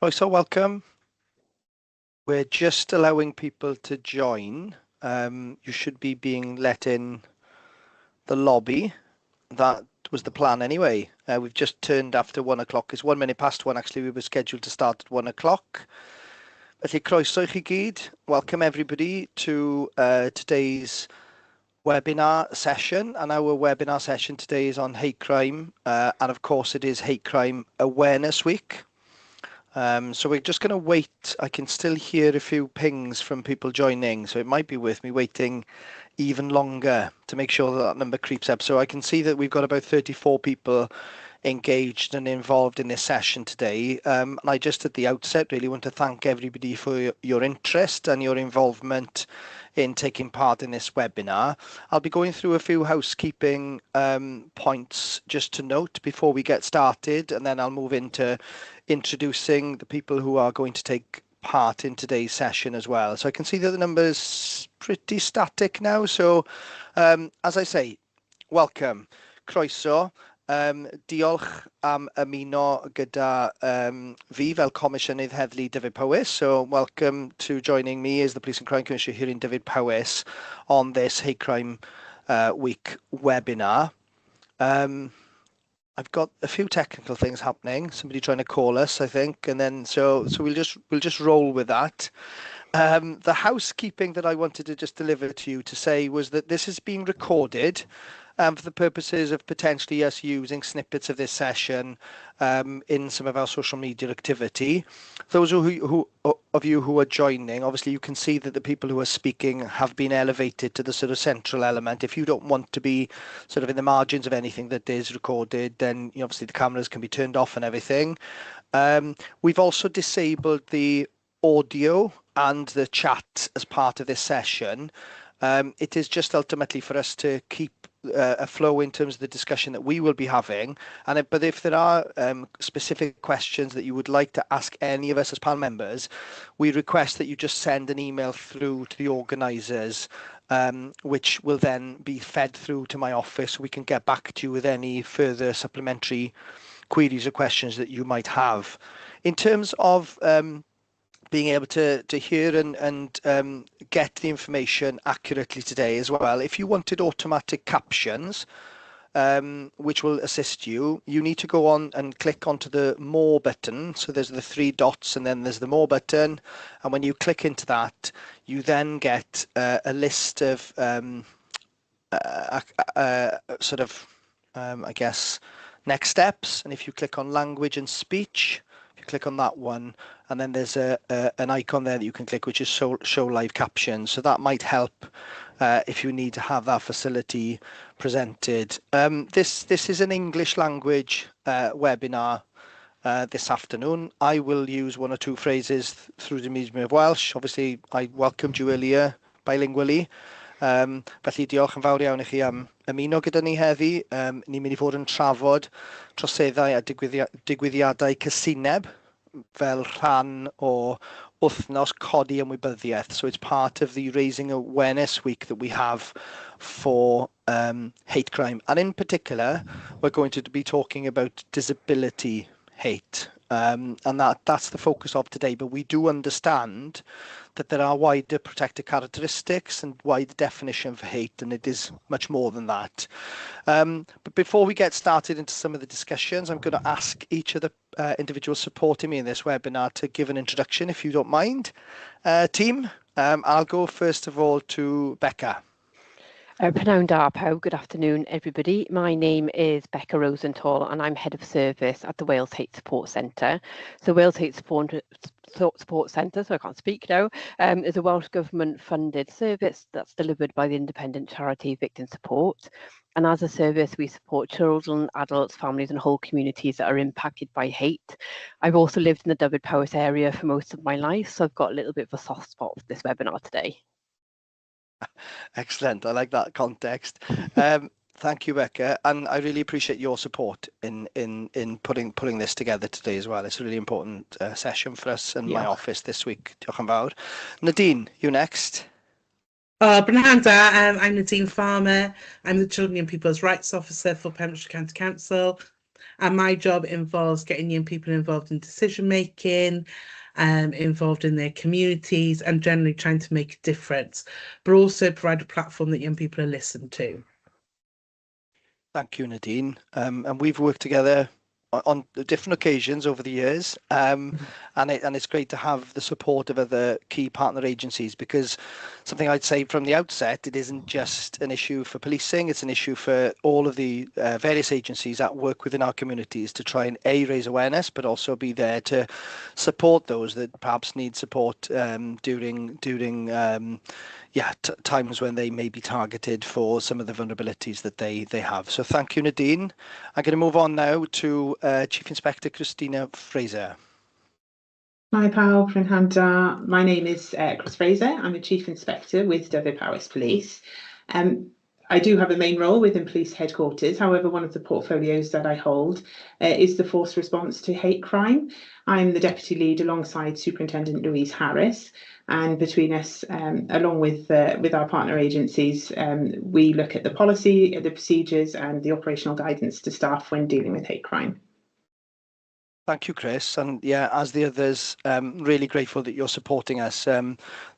Right, so welcome. We're just allowing people to join. You should be being let in the lobby. That was the plan anyway. We've just turned after 1 o'clock. It's 1 minute past one, actually. We were scheduled to start at 1 o'clock. Felly, croeso I chi gyd. Welcome everybody to today's webinar session. And our webinar session today is on hate crime. And of course, it is Hate Crime Awareness Week. So we're just going to wait. I can still hear a few pings from people joining, so it might be worth me waiting even longer to make sure that number creeps up. So I can see that we've got about 34 people engaged and involved in this session today. And I just at the outset really want to thank everybody for your interest and your involvement in taking part in this webinar. I'll be going through a few housekeeping points just to note before we get started, and then I'll move into introducing the people who are going to take part in today's session as well. So I can see that the number is pretty static now. So as I say, welcome, croeso. Diolch am ymuno gyda fi fel Comisiynydd Heddlu Dyfed-Powys. So welcome to joining me as the Police and Crime Commissioner here in Dyfed-Powys on this Hate Crime Week webinar. I've got a few technical things happening. Somebody trying to call us, I think, and then so we'll just roll with that. The housekeeping that I wanted to just deliver to you to say was that this is being recorded for the purposes of potentially us using snippets of this session in some of our social media activity. Those of you who are joining, obviously you can see that the people who are speaking have been elevated to the sort of central element. If you don't want to be sort of in the margins of anything that is recorded, then obviously the cameras can be turned off and everything. We've also disabled the audio and the chat as part of this session. It is just ultimately for us to keep a flow in terms of the discussion that we will be having. But if there are specific questions that you would like to ask any of us as panel members, we request that you just send an email through to the organisers, which will then be fed through to my office so we can get back to you with any further supplementary queries or questions that you might have. In terms of being able to hear and get the information accurately today as well. If you wanted automatic captions, which will assist you, you need to go on and click onto the More button. So there's the 3 dots and then there's the More button. And when you click into that, you then get a list of I guess, next steps. And if you click on Language and Speech, you click on that one, and then there's an icon there that you can click, which is show live captions. So that might help if you need to have that facility presented. This is an English language webinar this afternoon. I will use 1 or 2 phrases through the medium of Welsh. Obviously, I welcomed you earlier bilingually. Felly diolch yn fawr iawn i chi am ymuno gyda ni heddi. Ni'n mynd I fod yn trafod troseddau a digwyddiadau Casineb fel rhan o Wythnos Ymwybyddiaeth. So it's part of the Raising Awareness Week that we have for hate crime. And in particular, we're going to be talking about disability hate. And that's the focus of today. But we do understand that there are wider protected characteristics and wider definition for hate, and it is much more than that. But before we get started into some of the discussions, I'm going to ask each of the individuals supporting me in this webinar to give an introduction, if you don't mind. Team, I'll go first of all to Becca. Pnawn da pawb, good afternoon everybody. My name is Becca Rosenthal and I'm Head of Service at the Wales Hate Support Centre. So Wales Hate Support Centre, so I can't speak now, is a Welsh Government funded service that's delivered by the independent charity Victim Support. And as a service, we support children, adults, families and whole communities that are impacted by hate. I've also lived in the Dyfed-Powys area for most of my life, so I've got a little bit of a soft spot for this webinar today. Excellent. I like that context. Thank you, Becca, and I really appreciate your support in putting this together today as well. It's a really important session for us in my office this week. Diolch yn fawr. Nadine, you next. Pnawn da, I'm Nadine Farmer. I'm the Children and People's Rights Officer for Pembrokeshire County Council. And my job involves getting young people involved in decision making, involved in their communities, and generally trying to make a difference, but also provide a platform that young people are listened to. Thank you, Nadine. And we've worked together on different occasions over the years, and it's great to have the support of other key partner agencies, because something I'd say from the outset, it isn't just an issue for policing, it's an issue for all of the various agencies that work within our communities to try and raise awareness, but also be there to support those that perhaps need support during times when they may be targeted for some of the vulnerabilities that they have. So thank you, Nadine. I'm going to move on now to Chief Inspector Christina Fraser. Hi, pawb, Brynhanda. My name is Chris Fraser. I'm a Chief Inspector with Dyfed-Powys Police. I do have a main role within police headquarters. However, one of the portfolios that I hold is the force response to hate crime. I'm the deputy lead alongside Superintendent Louise Harris, and between us, along with our partner agencies, we look at the policy, the procedures, and the operational guidance to staff when dealing with hate crime. Thank you, Chris. And yeah, as the others, really grateful that you're supporting us. The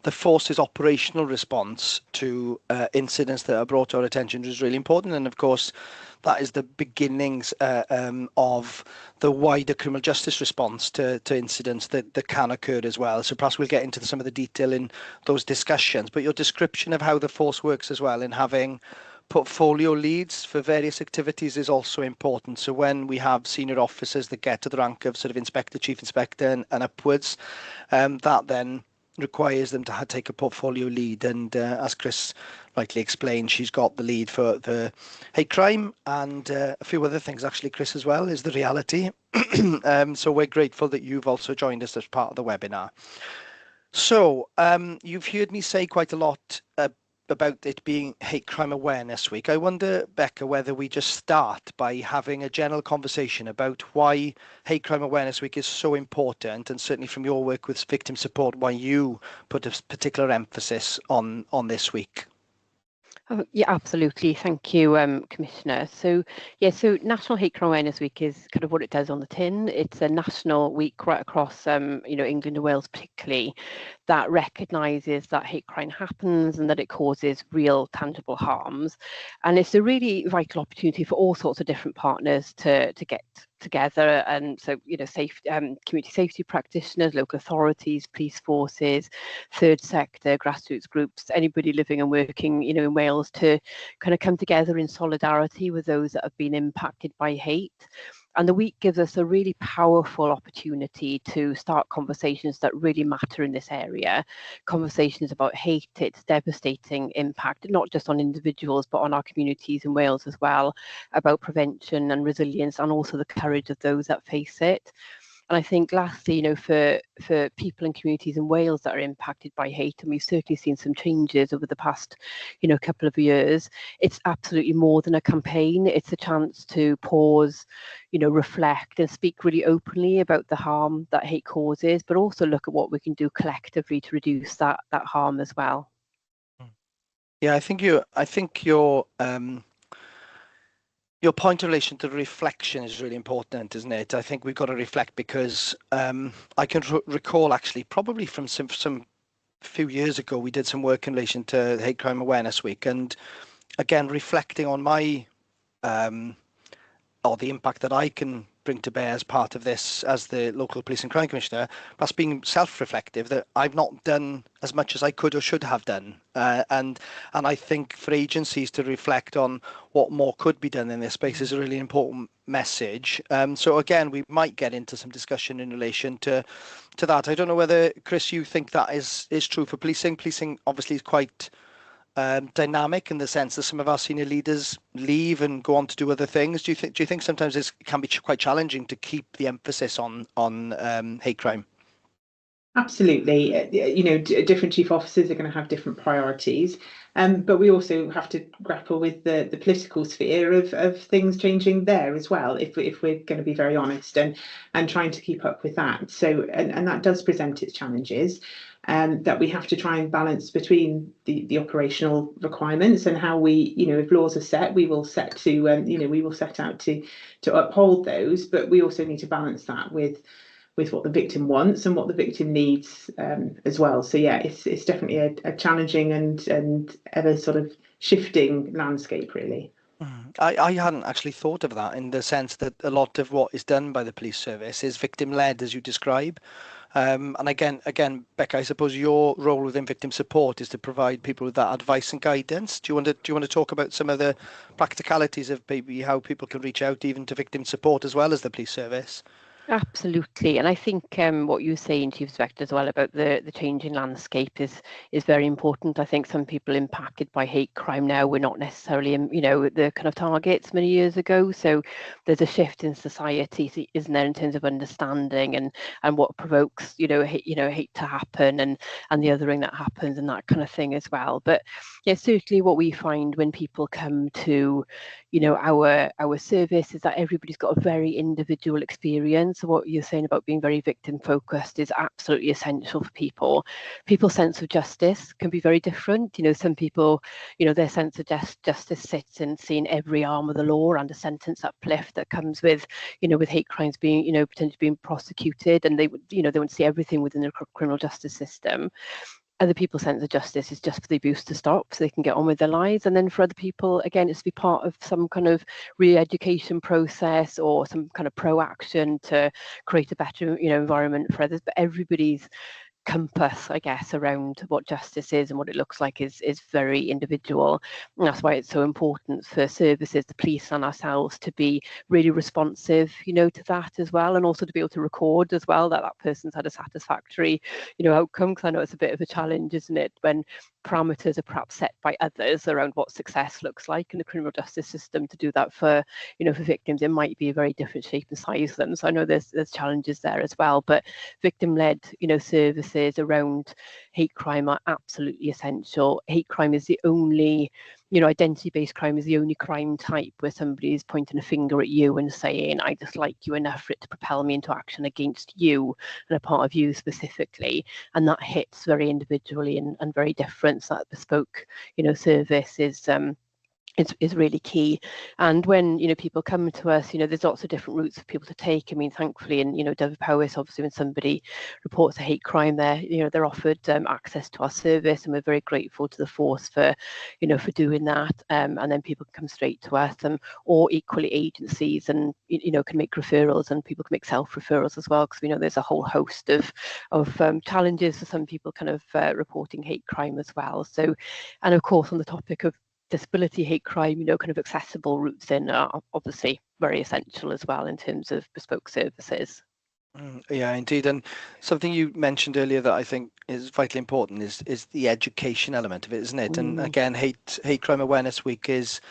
Force's operational response to incidents that are brought to our attention is really important. And of course, that is the beginnings of the wider criminal justice response to incidents that can occur as well. So perhaps we'll get into some of the detail in those discussions. But your description of how the Force works as well in having portfolio leads for various activities is also important. So when we have senior officers that get to the rank of sort of inspector, chief inspector and upwards, that then requires them to take a portfolio lead. And as Chris rightly explained, she's got the lead for the hate crime and a few other things actually, Chris, as well, is the reality. So we're grateful that you've also joined us as part of the webinar. So you've heard me say quite a lot about it being Hate Crime Awareness Week. I wonder, Becca, whether we just start by having a general conversation about why Hate Crime Awareness Week is so important, and certainly from your work with victim support, why you put a particular emphasis on this week. Oh, yeah, absolutely. Thank you, Commissioner. So National Hate Crime Awareness Week is kind of what it does on the tin. It's a national week right across, England and Wales particularly, that recognises that hate crime happens and that it causes real tangible harms. And it's a really vital opportunity for all sorts of different partners to get together, and so community safety practitioners, local authorities, police forces, third sector, grassroots groups, anybody living and working in Wales, to kind of come together in solidarity with those that have been impacted by hate. And the week gives us a really powerful opportunity to start conversations that really matter in this area, conversations about hate, its devastating impact, not just on individuals, but on our communities in Wales as well, about prevention and resilience, and also the courage of those that face it. And I think lastly, for people and communities in Wales that are impacted by hate, and we've certainly seen some changes over the past, couple of years, it's absolutely more than a campaign. It's a chance to pause, reflect and speak really openly about the harm that hate causes, but also look at what we can do collectively to reduce that harm as well. Yeah, I think your point in relation to reflection is really important, isn't it? I think we've got to reflect because I can recall actually probably from some few years ago, we did some work in relation to Hate Crime Awareness Week, and again, reflecting on my or the impact that I can bring to bear as part of this as the local police and crime commissioner, plus being self-reflective that I've not done as much as I could or should have done, and I think for agencies to reflect on what more could be done in this space is a really important message. So again, we might get into some discussion in relation to that. I don't know whether, Chris, you think that is true for policing. Policing obviously is quite dynamic in the sense that some of our senior leaders leave and go on to do other things. Do you think sometimes it can be quite challenging to keep the emphasis on hate crime? Absolutely. Different chief officers are going to have different priorities, but we also have to grapple with the political sphere of things changing there as well, if we're going to be very honest, and trying to keep up with that. So and that does present its challenges. that we have to try and balance between the operational requirements and how we, if laws are set, we will set to, we will set out to uphold those, but we also need to balance that with what the victim wants and what the victim needs as well. So yeah, it's definitely a challenging and ever sort of shifting landscape, really. I hadn't actually thought of that, in the sense that a lot of what is done by the police service is victim-led, as you describe. And again, Becca, I suppose your role within victim support is to provide people with that advice and guidance. Do you want to talk about some of the practicalities of maybe how people can reach out even to victim support as well as the police service? Absolutely, and I think what you say in Chief Inspector as well about the changing landscape is very important. I think some people impacted by hate crime now were not necessarily, the kind of targets many years ago. So there's a shift in society, isn't there, in terms of understanding and what provokes, hate to happen and the othering that happens and that kind of thing as well. But yeah, certainly what we find when people come to, our service is that everybody's got a very individual experience. So what you're saying about being very victim focused is absolutely essential for people. People's sense of justice can be very different. Some people, their sense of justice sits in seeing every arm of the law and a sentence uplift that comes with, with hate crimes being, potentially being prosecuted, and they would, they would see everything within the criminal justice system. Other people's sense of justice is just for the abuse to stop so they can get on with their lives. And then for other people, again, it's to be part of some kind of re-education process or some kind of pro-action to create a better, environment for others. But everybody's compass, I guess, around what justice is and what it looks like is very individual. And that's why it's so important for services, the police and ourselves, to be really responsive, to that as well, and also to be able to record as well that person's had a satisfactory, outcome. Because I know it's a bit of a challenge, isn't it, when parameters are perhaps set by others around what success looks like in the criminal justice system. To do that for, for victims, it might be a very different shape and size for them. So I know there's challenges there as well, but victim-led, services around hate crime are absolutely essential. Hate crime is the only, identity-based crime is the only crime type where somebody is pointing a finger at you and saying, I dislike you enough for it to propel me into action against you and a part of you specifically. And that hits very individually and very different. So that bespoke, service is really key. And when people come to us, there's lots of different routes for people to take. I mean, thankfully in Dyfed-Powys, obviously when somebody reports a hate crime, they're offered access to our service, and we're very grateful to the force for for doing that. And then people can come straight to us, or equally agencies, and can make referrals, and people can make self-referrals as well, because we know there's a whole host of challenges for some people kind of reporting hate crime as well. So, and of course on the topic of disability hate crime, kind of accessible routes in are obviously very essential as well in terms of bespoke services. Yeah, indeed. And something you mentioned earlier that I think is vitally important is the education element of it, isn't it? And again, Hate Crime Awareness Week is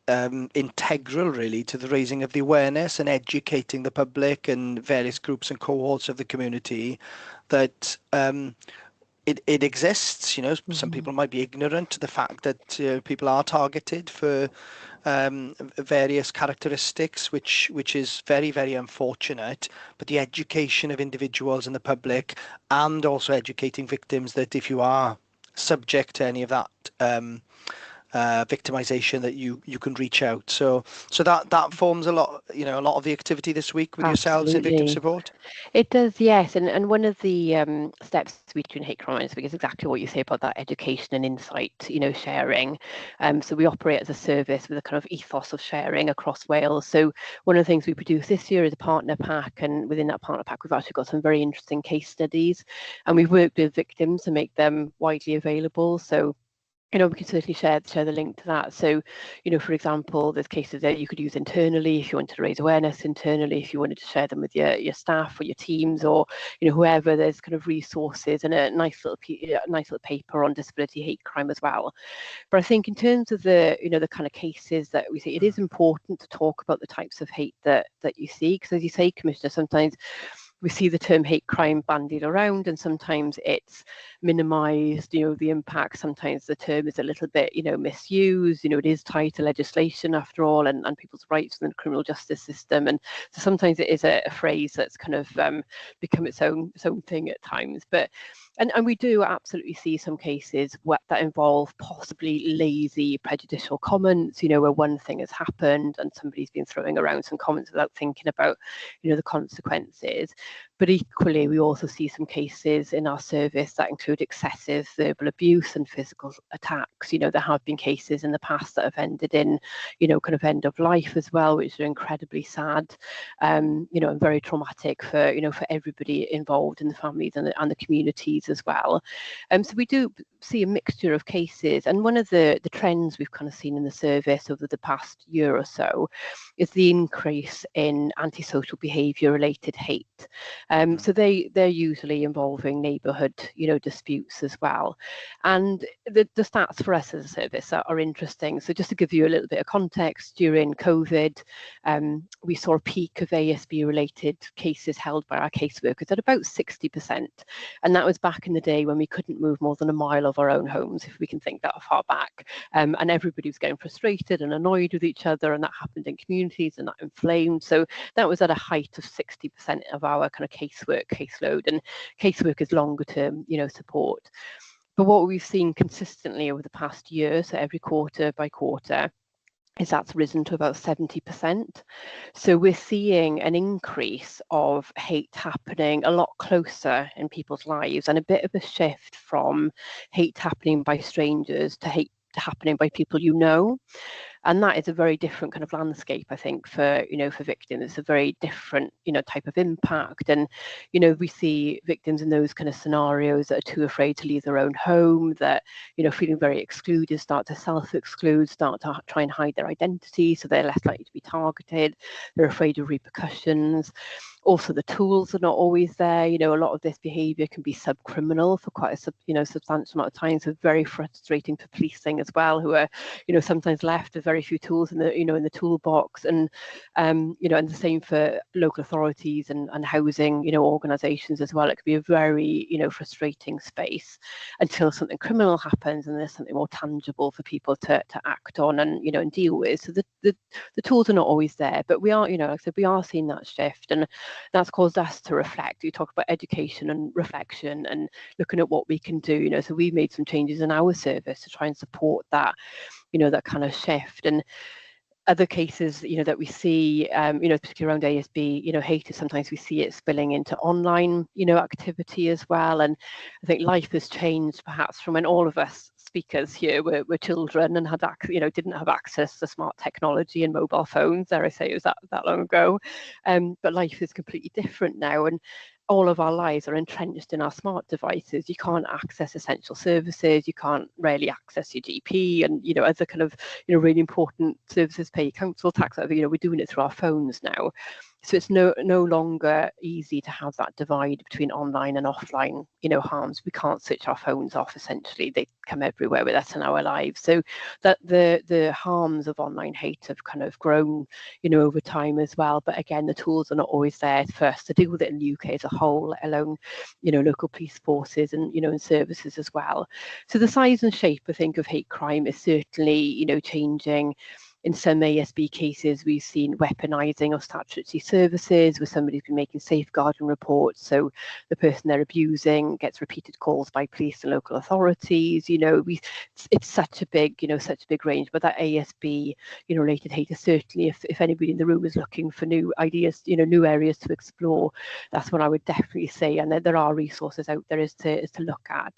integral really to the raising of the awareness and educating the public and various groups and cohorts of the community that it exists. Some people might be ignorant to the fact that people are targeted for various characteristics, which is very, very unfortunate. But the education of individuals and the public, and also educating victims that if you are subject to any of that victimization, that you can reach out. So that forms a lot of the activity this week with yourselves in victim support. It does, yes. And one of the steps we do in Hate Crime Awareness Week is exactly what you say about that education and insight, sharing. So we operate as a service with a kind of ethos of sharing across Wales. So one of the things we produce this year is a partner pack, and within that partner pack we've actually got some very interesting case studies, and we've worked with victims to make them widely available. So we can certainly share the link to that. So, for example, there's cases that you could use internally if you wanted to raise awareness internally, if you wanted to share them with your staff or your teams or, whoever. There's kind of resources and a nice little paper on disability hate crime as well. But I think in terms of the, the kind of cases that we see, it is important to talk about the types of hate that you see, because as you say, Commissioner, sometimes we see the term hate crime bandied around, and sometimes it's minimised, the impact. Sometimes the term is a little bit, misused. It is tied to legislation after all, and people's rights within the criminal justice system. And so sometimes it is a phrase that's kind of become its own thing at times. But and we do absolutely see some cases that involve possibly lazy, prejudicial comments, where one thing has happened and somebody's been throwing around some comments without thinking about, the consequences. But equally, we also see some cases in our service that include excessive verbal abuse and physical attacks. There have been cases in the past that have ended in, kind of end of life as well, which are incredibly sad, and very traumatic for, for everybody involved in the families and the communities as well. So we do see a mixture of cases, and one of the trends we've kind of seen in the service over the past year or so is the increase in antisocial behaviour related hate. So they're usually involving neighbourhood, disputes as well. And the stats for us as a service are interesting. So just to give you a little bit of context, during COVID, we saw a peak of ASB related cases held by our caseworkers at about 60%. And that was back in the day when we couldn't move more than a mile of our own homes, if we can think that far back. And everybody was getting frustrated and annoyed with each other, and that happened in communities and that inflamed. So that was at a height of 60% of our kind of caseload, and casework is longer term, support. But what we've seen consistently over the past year, so every quarter by quarter, is that's risen to about 70%. So we're seeing an increase of hate happening a lot closer in people's lives, and a bit of a shift from hate happening by strangers to hate happening by people and that is a very different kind of landscape, I think, for for victims. It's a very different type of impact, and we see victims in those kind of scenarios that are too afraid to leave their own home, that feeling very excluded, start to self-exclude, start to try and hide their identity, so they're less likely to be targeted. They're afraid of repercussions. Also, the tools are not always there. A lot of this behaviour can be sub-criminal for quite a substantial amount of time. So very frustrating for policing as well, who are sometimes left with very few tools in the in the toolbox, and and the same for local authorities and housing organisations as well. It could be a very frustrating space until something criminal happens and there's something more tangible for people to act on and and deal with. So the tools are not always there, but we are like I said, we are seeing that shift, and that's caused us to reflect. We talk about education and reflection and looking at what we can do. So we've made some changes in our service to try and support that that kind of shift. And other cases that we see particularly around ASB hate, sometimes we see it spilling into online activity as well. And I think life has changed perhaps from when all of us speakers here were children and had didn't have access to smart technology and mobile phones. Dare I say, it was that long ago, but life is completely different now, and all of our lives are entrenched in our smart devices. You can't access essential services, you can't really access your GP and other kind of really important services, pay your council tax, we're doing it through our phones now. So it's no longer easy to have that divide between online and offline harms. We can't switch our phones off, essentially. They come everywhere with us in our lives. So that the harms of online hate have kind of grown over time as well. But again, the tools are not always there for us to deal with it in the UK as a whole, let alone local police forces and and services as well. So the size and shape, I think, of hate crime is certainly changing. In some ASB cases, we've seen weaponising of statutory services, where somebody's been making safeguarding reports. So the person they're abusing gets repeated calls by police and local authorities. It's such a big, range. But that ASB, related hate is certainly, if anybody in the room is looking for new ideas, new areas to explore, that's what I would definitely say. And there are resources out there is to look at.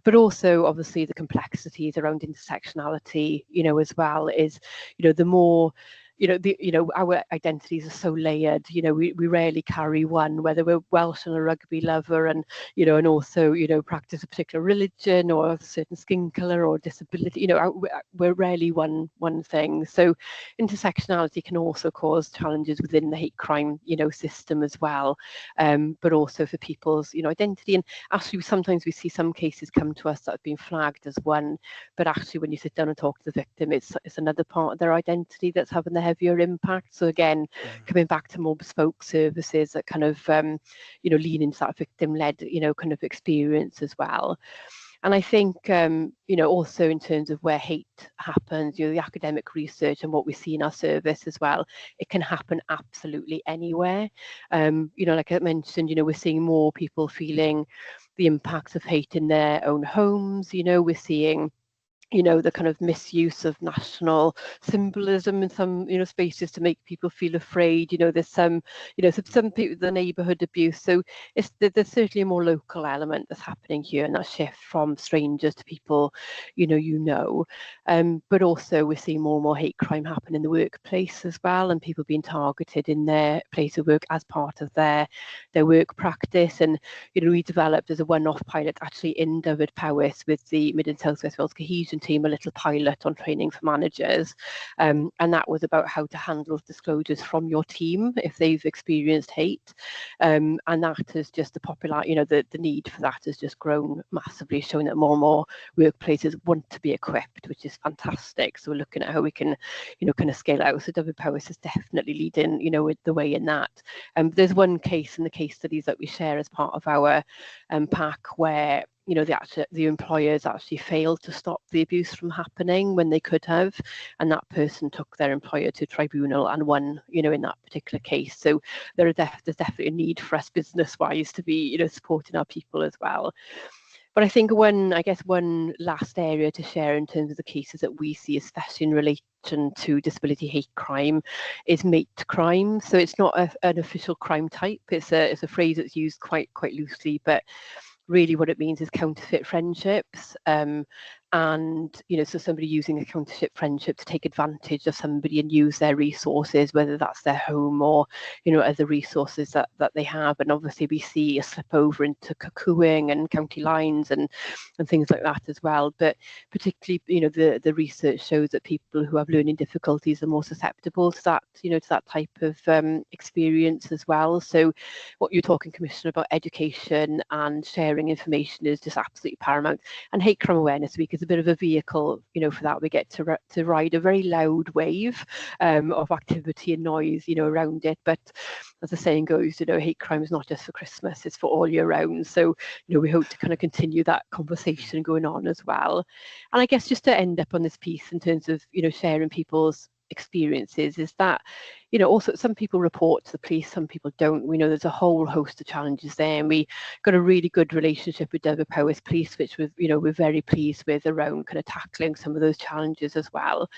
But also, obviously, the complexities around intersectionality, as well, is, the more, our identities are so layered. We rarely carry one, whether we're Welsh and a rugby lover and, and also, practice a particular religion or a certain skin colour or disability, we're rarely one thing. So intersectionality can also cause challenges within the hate crime, system as well, but also for people's, identity. And actually, sometimes we see some cases come to us that have been flagged as one, but actually when you sit down and talk to the victim, it's another part of their identity that's having their heavier impact. So again, coming back to more bespoke services that kind of, lean into that victim-led, kind of experience as well. And I think, also in terms of where hate happens, the academic research and what we see in our service as well, it can happen absolutely anywhere. Like I mentioned, we're seeing more people feeling the impacts of hate in their own homes. We're seeing the kind of misuse of national symbolism in some, spaces to make people feel afraid. There's some people, the neighbourhood abuse. So there's certainly a more local element that's happening here, and that shift from strangers to people, but also we're seeing more and more hate crime happen in the workplace as well, and people being targeted in their place of work as part of their work practice. And, we developed as a one-off pilot actually in Dyfed-Powys with the Mid and South West Wales Cohesion team, a little pilot on training for managers, and that was about how to handle disclosures from your team if they've experienced hate, and that is just the the need for that has just grown massively, showing that more and more workplaces want to be equipped, which is fantastic. So we're looking at how we can kind of scale out. So Dyfed-Powys is definitely leading with the way in that. There's one case in the case studies that we share as part of our pack where the employers actually failed to stop the abuse from happening when they could have, and that person took their employer to tribunal and won, in that particular case. So there's definitely a need for us business-wise to be, supporting our people as well. But I think one last area to share in terms of the cases that we see, especially in relation to disability hate crime, is mate crime. So it's not an official crime type. It's a phrase that's used quite loosely, but really what it means is counterfeit friendships, and so somebody using a counterfeit friendship to take advantage of somebody and use their resources, whether that's their home or other resources that they have. And obviously we see a slip over into cuckooing and county lines and things like that as well. But particularly the research shows that people who have learning difficulties are more susceptible to that to that type of experience as well. So what you're talking, Commissioner, about education and sharing information is just absolutely paramount. And Hate Crime Awareness Week is a bit of a vehicle, for that. We get to ride a very loud wave of activity and noise, around it. But as the saying goes, hate crime is not just for Christmas; it's for all year round. So, we hope to kind of continue that conversation going on as well. And I guess just to end up on this piece in terms of, sharing people's experiences, is that also some people report to the police, some people don't. We know there's a whole host of challenges there, and we got a really good relationship with Dyfed-Powys Police, which we're very pleased with, around kind of tackling some of those challenges as well.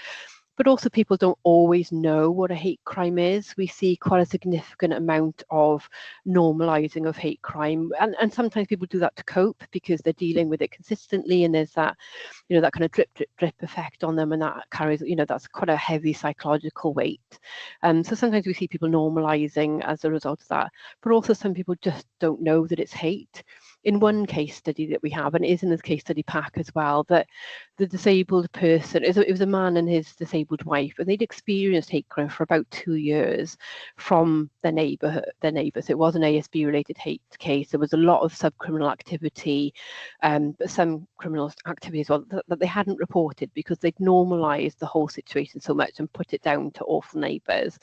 But also people don't always know what a hate crime is. We see quite a significant amount of normalising of hate crime. And sometimes people do that to cope because they're dealing with it consistently, and there's that, that kind of drip effect on them, and that carries, that's quite a heavy psychological weight. So sometimes we see people normalising as a result of that, but also some people just don't know that it's hate. In one case study that we have, and it is in the case study pack as well, that the disabled person, it was a man and his disabled wife, and they'd experienced hate crime for about 2 years from their neighbours. It was an ASB related hate case. There was a lot of sub-criminal activity, but some criminal activity as well that they hadn't reported because they'd normalised the whole situation so much and put it down to awful neighbours.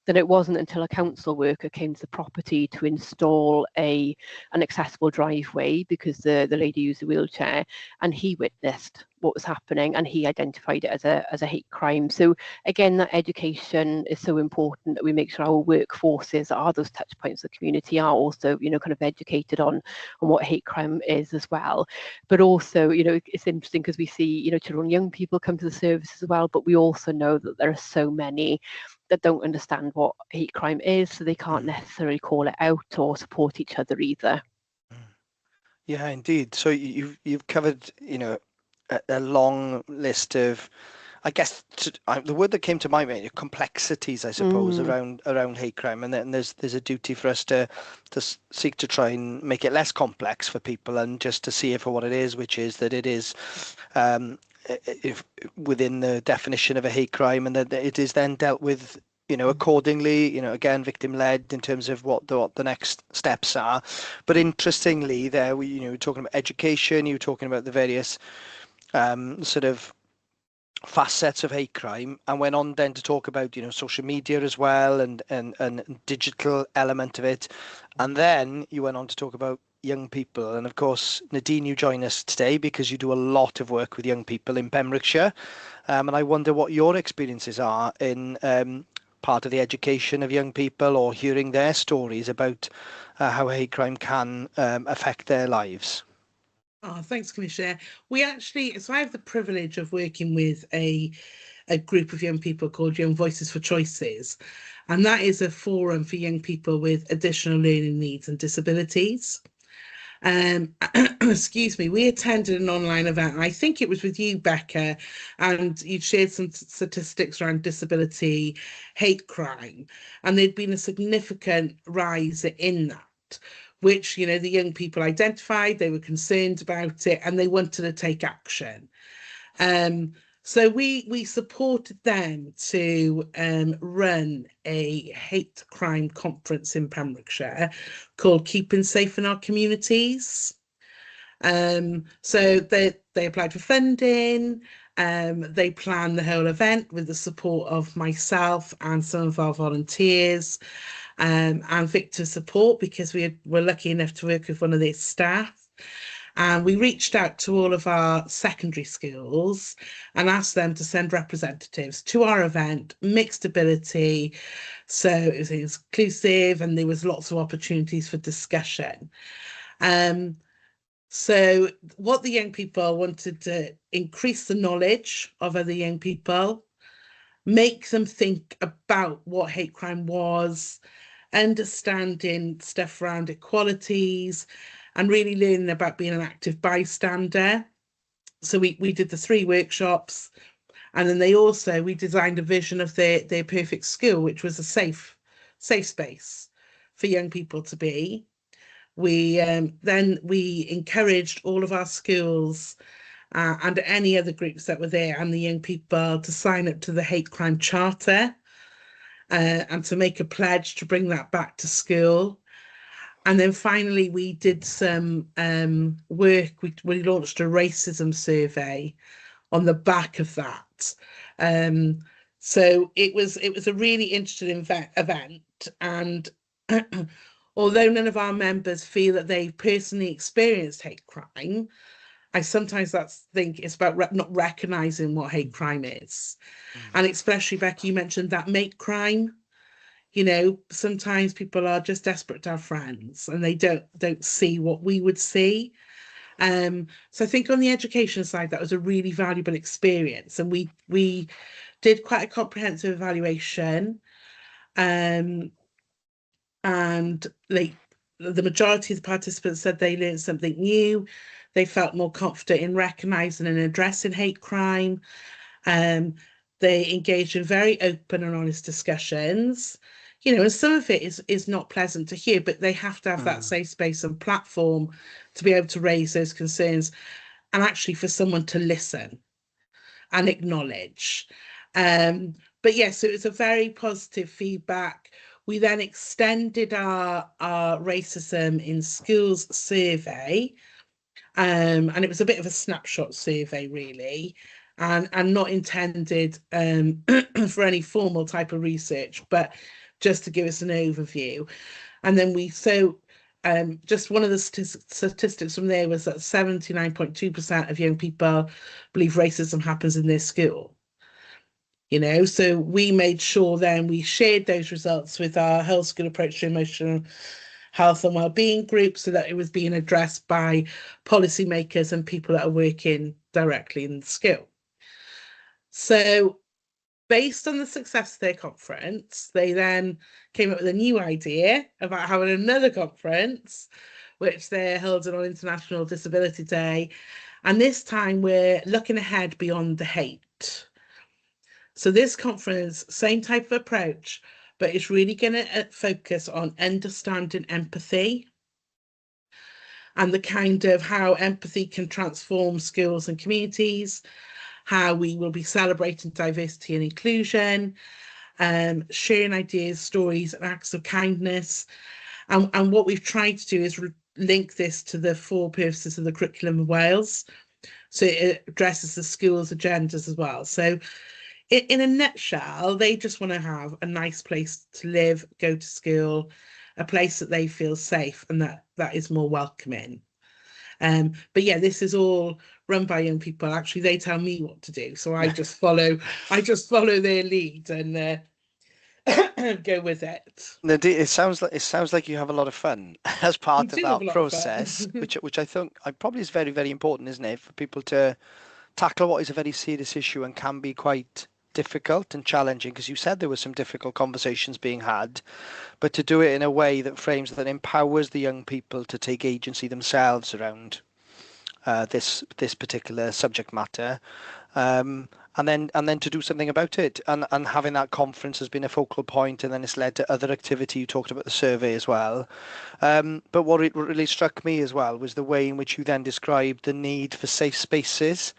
Then it wasn't until a council worker came to the property to install an accessible driveway, because the lady used a wheelchair, and he witnessed what was happening and he identified it as a hate crime. So again, that education is so important, that we make sure our workforces are those touch points of the community are also kind of educated on what hate crime is as well. But also it's interesting because we see children and young people come to the service as well, but we also know that there are so many that don't understand what hate crime is, so they can't necessarily call it out or support each other either. Yeah, indeed. So you've covered a long list of, I guess the word that came to my mind, complexities, I suppose, around hate crime, and then there's a duty for us to seek to try and make it less complex for people, and just to see it for what it is, which is that it is within the definition of a hate crime, and that it is then dealt with accordingly, again, victim-led in terms of what the next steps are. But interestingly, there we were talking about education, you were talking about the various sort of facets of hate crime, and went on then to talk about, you know, social media as well, and digital element of it. And then you went on to talk about young people. And of course, Nadine, you join us today because you do a lot of work with young people in Pembrokeshire. And I wonder what your experiences are in part of the education of young people, or hearing their stories about how hate crime can affect their lives. Oh, thanks, Commissioner. We actually, so I have the privilege of working with a group of young people called Young Voices for Choices, and that is a forum for young people with additional learning needs and disabilities. Excuse me, we attended an online event, I think it was with you, Becca, and you shared some statistics around disability, hate crime, and there'd been a significant rise in that, which, you know, the young people identified, they were concerned about it, and they wanted to take action. So we supported them to run a hate crime conference in Pembrokeshire called Keeping Safe in Our Communities. So they applied for funding, they planned the whole event with the support of myself and some of our volunteers, and Victor's support, because we were lucky enough to work with one of their staff. And we reached out to all of our secondary schools and asked them to send representatives to our event, mixed ability. So it was inclusive, and there was lots of opportunities for discussion. So what the young people wanted to increase the knowledge of other young people, make them think about what hate crime was, understanding stuff around equalities, and really learning about being an active bystander. So we did the 3 workshops, and then we designed a vision of their perfect school, which was a safe space for young people to be. Then we encouraged all of our schools and any other groups that were there and the young people to sign up to the Hate Crime Charter and to make a pledge to bring that back to school. And then finally, we did some work. We launched a racism survey on the back of that. So it was a really interesting event. And although none of our members feel that they've personally experienced hate crime, I sometimes think it's about not recognising what hate crime is. And especially, Becky, you mentioned that mate crime. You know, sometimes people are just desperate to have friends and they don't see what we would see. So I think on the education side, that was a really valuable experience. And we did quite a comprehensive evaluation. And the majority of the participants said they learned something new. They felt more confident in recognising and addressing hate crime. They engaged in very open and honest discussions. You know, and some of it is not pleasant to hear, but they have to have that safe space and platform to be able to raise those concerns, and actually for someone to listen and acknowledge. But yes, so it was a very positive feedback. We then extended our racism in schools survey, and it was a bit of a snapshot survey, really, and not intended for any formal type of research, but just to give us an overview. And then just one of the statistics from there was that 79.2% of young people believe racism happens in their school. You know, so we made sure then we shared those results with our whole school approach to emotional health and wellbeing group, so that it was being addressed by policymakers and people that are working directly in the school. So based on the success of their conference, they then came up with a new idea about having another conference, which they're holding on International Disability Day. And this time we're looking ahead beyond the hate. So this conference, same type of approach, but it's really going to focus on understanding empathy and the kind of how empathy can transform schools and communities, how we will be celebrating diversity and inclusion, sharing ideas, stories, and acts of kindness. And what we've tried to do is link this to the 4 purposes of the curriculum of Wales, So it addresses the school's agendas as well. So in a nutshell, they just want to have a nice place to live, go to school, a place that they feel safe and that is more welcoming. But yeah, this is all run by young people. Actually, they tell me what to do, so I just follow their lead and go with it. Nadine, it sounds like you have a lot of fun as part of that process, which I think probably is very, very important, isn't it, for people to tackle what is a very serious issue and can be quite difficult and challenging, because you said there were some difficult conversations being had, but to do it in a way that frames, that empowers the young people to take agency themselves around this particular subject matter, and then to do something about it, and having that conference has been a focal point, and then it's led to other activity. You talked about the survey as well, but what really struck me as well was the way in which you then described the need for safe spaces,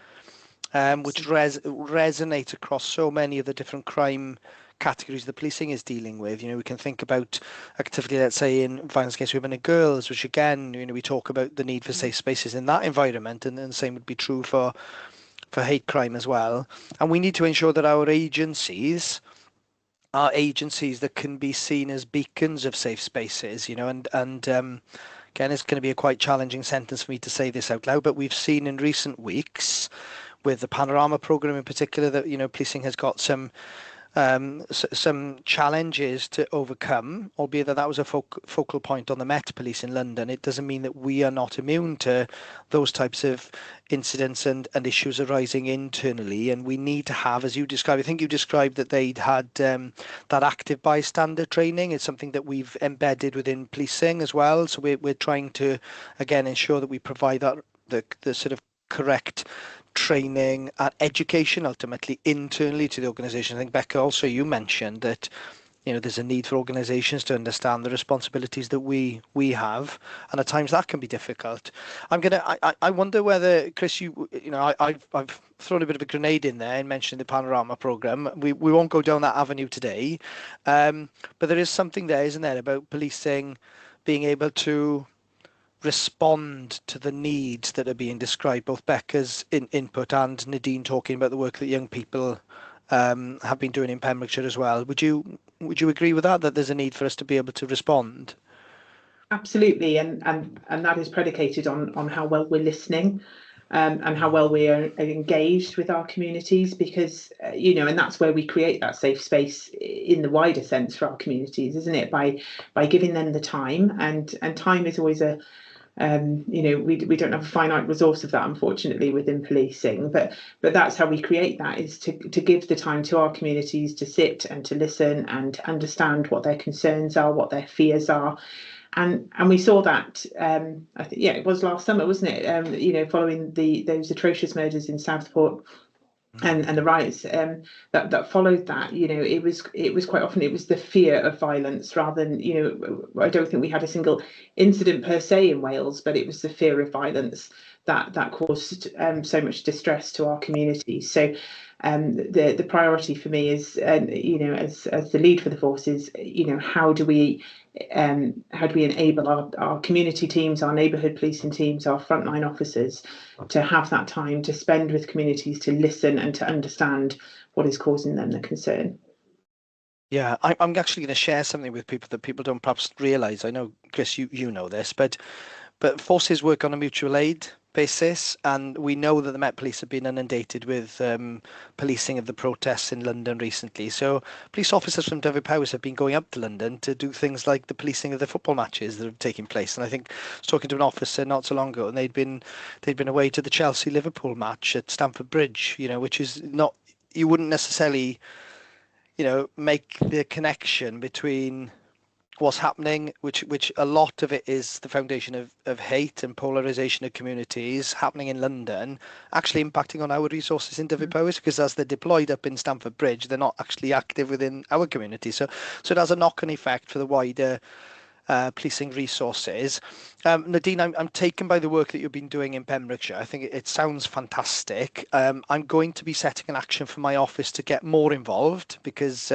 which resonate across so many of the different crime categories the policing is dealing with. You know, we can think about activity, let's say, in violence against women and girls, which again, you know, we talk about the need for safe spaces in that environment, and the same would be true for hate crime as well. And we need to ensure that our agencies are agencies that can be seen as beacons of safe spaces, you know, and again, it's going to be a quite challenging sentence for me to say this out loud, but we've seen in recent weeks with the Panorama programme in particular that, you know, policing has got some challenges to overcome, albeit that was a focal point on the Met Police in London. It doesn't mean that we are not immune to those types of incidents and issues arising internally, and we need to have, as you described, I think you described that they'd had that active bystander training. It's something that we've embedded within policing as well, so we're trying to again ensure that we provide that the sort of correct training and education ultimately internally to the organisation. I think, Becca, also you mentioned that, you know, there's a need for organisations to understand the responsibilities that we have, and at times that can be difficult. I wonder whether, Chris, you know, I've thrown a bit of a grenade in there and mentioned the Panorama programme. We won't go down that avenue today, but there is something there, isn't there, about policing being able to respond to the needs that are being described, both Becca's input and Nadine talking about the work that young people have been doing in Pembrokeshire as well. Would you agree with that there's a need for us to be able to respond? Absolutely, and that is predicated on how well we're listening, and how well we are engaged with our communities, because you know, and that's where we create that safe space in the wider sense for our communities, isn't it? By giving them the time, and time is always a you know, we don't have a finite resource of that, unfortunately, within policing, but that's how we create that, is to give the time to our communities to sit and to listen and understand what their concerns are, what their fears are. And we saw that, I think, yeah, it was last summer, wasn't it? You know, following those atrocious murders in Southport and the riots that followed that, you know, it was quite often, it was the fear of violence rather than, you know, I don't think we had a single incident per se in Wales, but it was the fear of violence that caused so much distress to our communities. So the priority for me is, you know, as the lead for the force is, you know, how do we enable our community teams, our neighbourhood policing teams, our frontline officers to have that time to spend with communities, to listen and to understand what is causing them the concern. Yeah, I'm actually going to share something with people that people don't perhaps realise. I know, Chris, you know this, but forces work on a mutual aid basis, and we know that the Met Police have been inundated with policing of the protests in London recently. So police officers from Dyfed-Powys have been going up to London to do things like the policing of the football matches that have taken place. And I think I was talking to an officer not so long ago, and they'd been away to the Chelsea-Liverpool match at Stamford Bridge, you know, which is not, you wouldn't necessarily, you know, make the connection between what's happening, which a lot of it is the foundation of hate and polarization of communities happening in London, actually impacting on our resources in Dyfed-Powys, because as they're deployed up in Stamford Bridge, they're not actually active within our community. So it has a knock-on effect for the wider policing resources. Nadine, I'm taken by the work that you've been doing in Pembrokeshire. I think it sounds fantastic. I'm going to be setting an action for my office to get more involved, because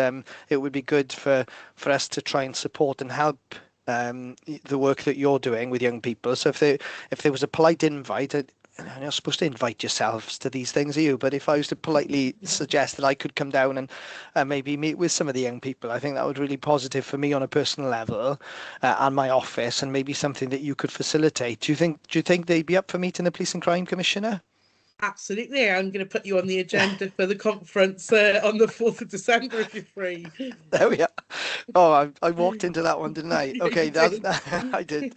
it would be good for us to try and support and help the work that you're doing with young people. So if there was a polite invite, you're not supposed to invite yourselves to these things, are you? But if I was to politely suggest that I could come down and maybe meet with some of the young people, I think that would really positive for me on a personal level and my office, and maybe something that you could facilitate. Do you think they'd be up for meeting the Police and Crime Commissioner? Absolutely. I'm going to put you on the agenda for the conference on the 4th of December if you're free. There we are. Oh, I walked into that one, didn't I? Okay, did. I did.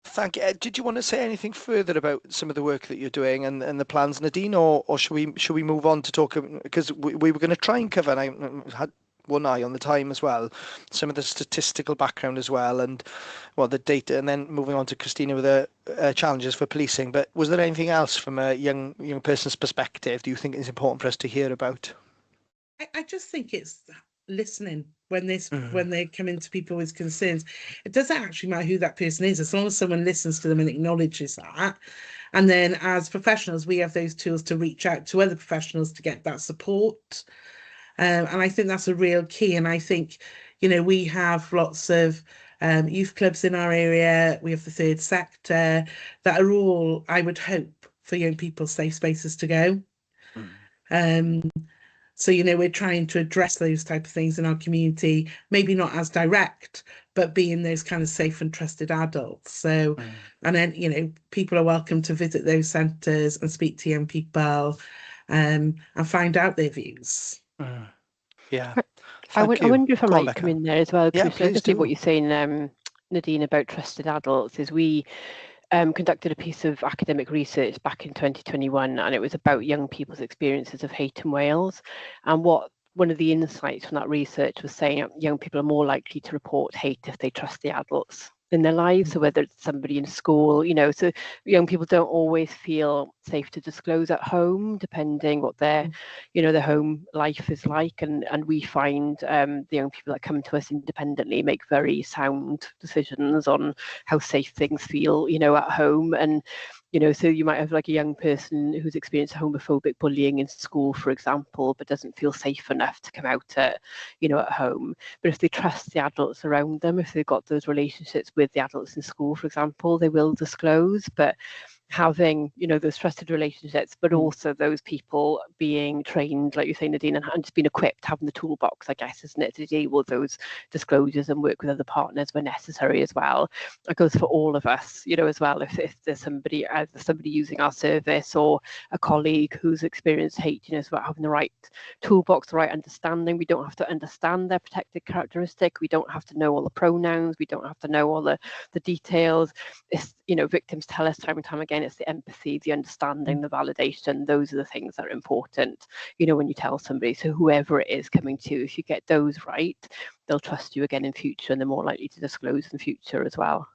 Thank you. Did you want to say anything further about some of the work that you're doing and the plans, Nadine, or should we move on to talk? Because we were going to try and cover, and I had one eye on the time as well, some of the statistical background as well, and the data, and then moving on to Christina with the challenges for policing. But was there anything else from a young person's perspective do you think is important for us to hear about? I just think it's listening when they come into people with concerns. It doesn't actually matter who that person is, as long as someone listens to them and acknowledges that. And then as professionals, we have those tools to reach out to other professionals to get that support. And I think that's a real key. And I think, we have lots of youth clubs in our area. We have the third sector that are all, I would hope, for young people, safe spaces to go. So, we're trying to address those type of things in our community, maybe not as direct, but being those kind of safe and trusted adults. So, and then, people are welcome to visit those centres and speak to young people and find out their views. Yeah. I wonder if I might come in there as well, Yeah, Chris. I can see what you're saying, Nadine, about trusted adults. Is we conducted a piece of academic research back in 2021, and it was about young people's experiences of hate in Wales. And one of the insights from that research was saying young people are more likely to report hate if they trust the adults in their lives. So whether it's somebody in school, so young people don't always feel safe to disclose at home, depending what their home life is like. And we find the young people that come to us independently make very sound decisions on how safe things feel, at home. And so you might have like a young person who's experienced homophobic bullying in school, for example, but doesn't feel safe enough to come out at home. But if they trust the adults around them, if they've got those relationships with the adults in school, for example, they will disclose. But having those trusted relationships, but also those people being trained, like you say, Nadine, and just being equipped, having the toolbox, I guess, isn't it, to deal with those disclosures and work with other partners where necessary as well. It goes for all of us, as well. If there's somebody using our service or a colleague who's experienced hate, it's about having the right toolbox, the right understanding. We don't have to understand their protected characteristic. We don't have to know all the pronouns. We don't have to know all the details. It's, victims tell us time and time again, it's the empathy, the understanding, the validation. Those are the things that are important, when you tell somebody. So whoever it is coming to you, if you get those right, they'll trust you again in future, and they're more likely to disclose in future as well.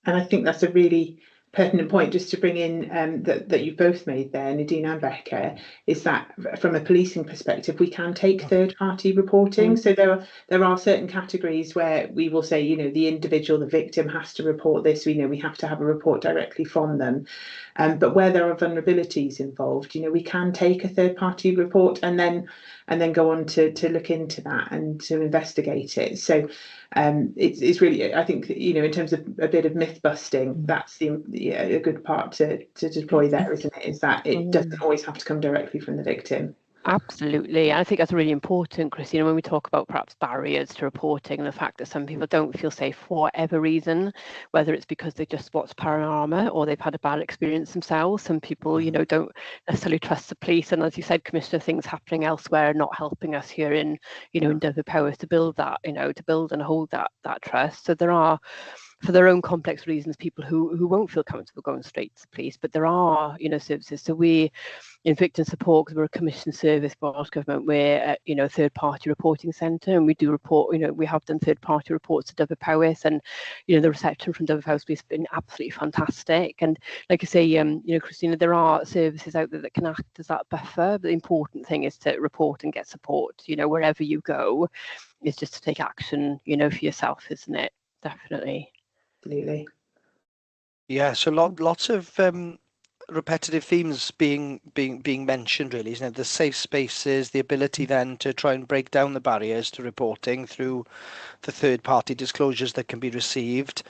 And I think that's a really pertinent point just to bring in that you both made there, Nadine and Becca, is that from a policing perspective, we can take third-party reporting. So there are certain categories where we will say, the individual, the victim has to report this. We have to have a report directly from them. But where there are vulnerabilities involved, we can take a third-party report and then go on to look into that and to investigate it. So it's really, I think, in terms of a bit of myth busting, that's a good part to deploy there, isn't it? Is that it doesn't always have to come directly from the victim. Absolutely. I think that's really important, Christina, when we talk about perhaps barriers to reporting, the fact that some people don't feel safe for whatever reason, whether it's because they just watched Panorama or they've had a bad experience themselves. Some people, don't necessarily trust the police. And as you said, Commissioner, things happening elsewhere are not helping us here in Ddioddefwyr to build that, to build and hold that trust. So there are, for their own complex reasons, people who won't feel comfortable going straight to the police, but there are, services. So we, in victim support, because we're a commissioned service by Welsh Government, we're a third-party reporting centre, and we do report, we have done third-party reports to Ddioddefwyr, and, the reception from Ddioddefwyr has been absolutely fantastic. And like I say, Christina, there are services out there that can act as that buffer, but the important thing is to report and get support, wherever you go, is just to take action, for yourself, isn't it? Definitely. Absolutely. Yeah, so lots of repetitive themes being mentioned, really, isn't it? The safe spaces, the ability then to try and break down the barriers to reporting through the third-party disclosures that can be received.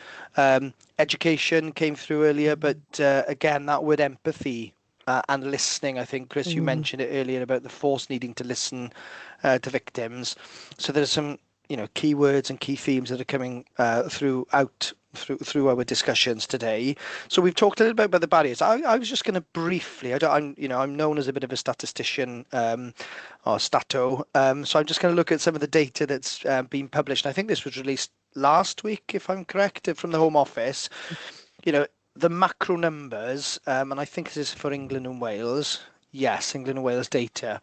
Education came through earlier, but again, that word empathy and listening, I think, Chris, you mentioned it earlier about the force needing to listen to victims. So there's some, key words and key themes that are coming through our discussions today. So we've talked a little bit about the barriers. I was just going to briefly, I'm known as a bit of a statistician or stato, so I'm just going to look at some of the data that's been published. And I think this was released last week, if I'm correct, from the Home Office. The macro numbers, and I think this is for England and Wales. Yes, England and Wales data.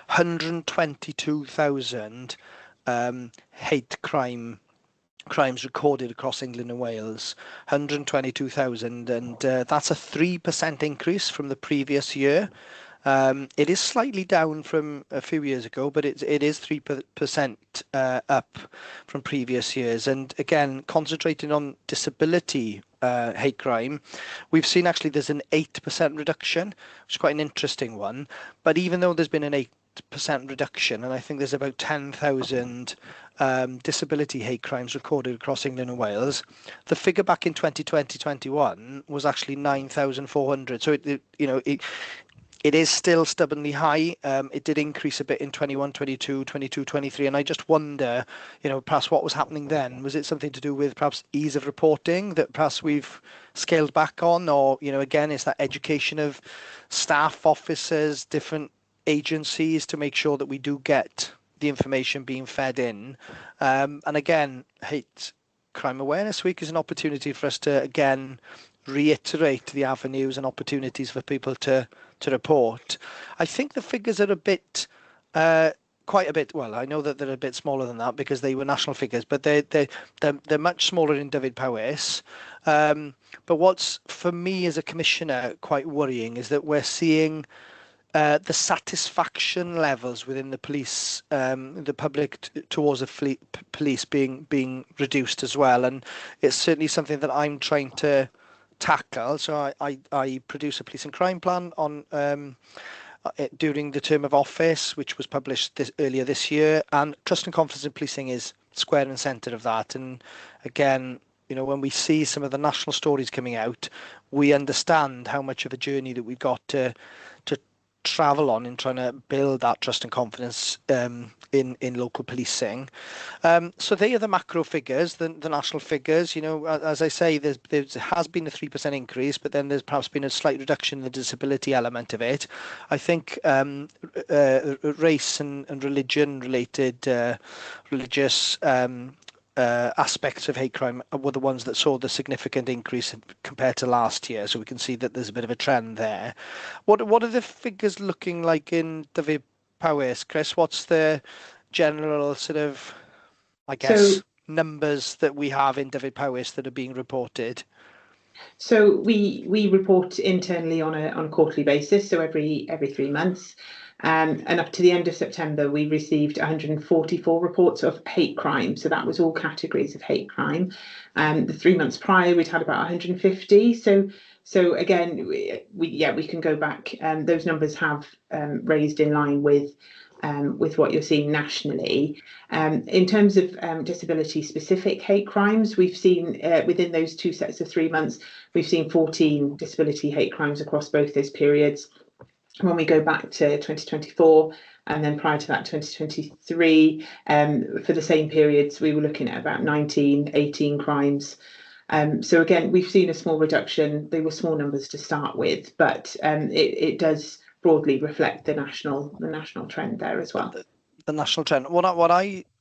122,000 hate crimes recorded across England and Wales, 122,000, and that's a 3% increase from the previous year. It is slightly down from a few years ago, but it is 3% up from previous years. And again, concentrating on disability hate crime, we've seen actually there's an 8% reduction, which is quite an interesting one. But even though there's been an 8% reduction, and I think there's about 10,000 disability hate crimes recorded across England and Wales, the figure back in 2020-21 was actually 9,400. So it is still stubbornly high. It did increase a bit in 21, 22, 22, 23, and I just wonder, perhaps what was happening then. Was it something to do with perhaps ease of reporting that perhaps we've scaled back on, or again, it's that education of staff, officers, different agencies to make sure that we do get the information being fed in. And again, Hate Crime Awareness Week is an opportunity for us to again reiterate the avenues and opportunities for people to report. I think the figures are a bit, quite a bit. Well, I know that they're a bit smaller than that because they were national figures, but they're much smaller in Dyfed-Powys. But what's for me as a commissioner quite worrying is that we're seeing the satisfaction levels within the police, the public towards the police being reduced as well, and it's certainly something that I'm trying to tackle. So I produce a police and crime plan on during the term of office, which was published earlier this year, and trust and confidence in policing is square and centre of that. And again, when we see some of the national stories coming out, we understand how much of a journey that we've got to travel on in trying to build that trust and confidence in local policing. So they are the macro figures, the national figures. As I say, there has been a 3% increase, but then there's perhaps been a slight reduction in the disability element of it. I think race and religion related religious aspects of hate crime were the ones that saw the significant increase compared to last year. So we can see that there's a bit of a trend there. What are the figures looking like in Dyfed-Powys, Chris? What's the general sort of, I guess, numbers that we have in Dyfed-Powys that are being reported? So we report internally on a quarterly basis, so every 3 months. And up to the end of September, we received 144 reports of hate crime. So that was all categories of hate crime. The 3 months prior, we'd had about 150. So again, we can go back. Those numbers have raised in line with what you're seeing nationally. In terms of disability-specific hate crimes, we've seen within those two sets of 3 months, we've seen 14 disability hate crimes across both those periods. When we go back to 2024 and then prior to that 2023, for the same periods, we were looking at about 18 crimes. So again, we've seen a small reduction. They were small numbers to start with, but it does broadly reflect the national trend there as well. The national trend. What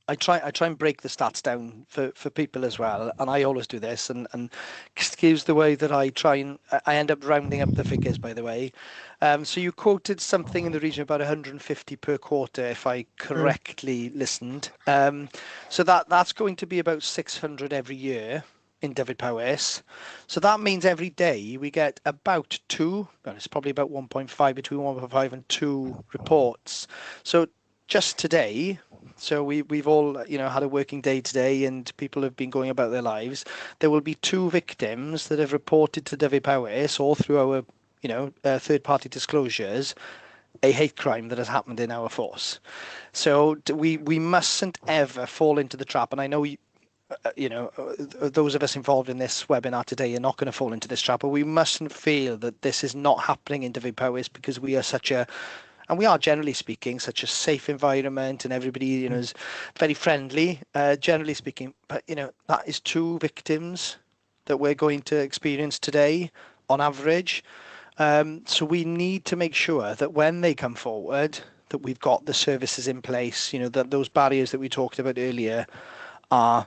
I try and break the stats down for people as well, and I always do this, and excuse the way that I end up rounding up the figures, by the way. So you quoted something in the region of about 150 per quarter, if I correctly listened. So that's going to be about 600 every year in Dyfed-Powys. So that means every day we get about it's probably about 1.5, between 1.5 and 2 reports. So just today, so we've all had a working day today, and people have been going about their lives. There will be 2 victims that have reported to Dyfed-Powys all through our third-party disclosures, a hate crime that has happened in our force. So we mustn't ever fall into the trap. And I know those of us involved in this webinar today are not going to fall into this trap, but we mustn't feel that this is not happening in Dyfed-Powys because we are and we are, generally speaking, such a safe environment, and everybody, is very friendly, generally speaking. But, that is 2 victims that we're going to experience today on average. So we need to make sure that when they come forward, that we've got the services in place, that those barriers that we talked about earlier are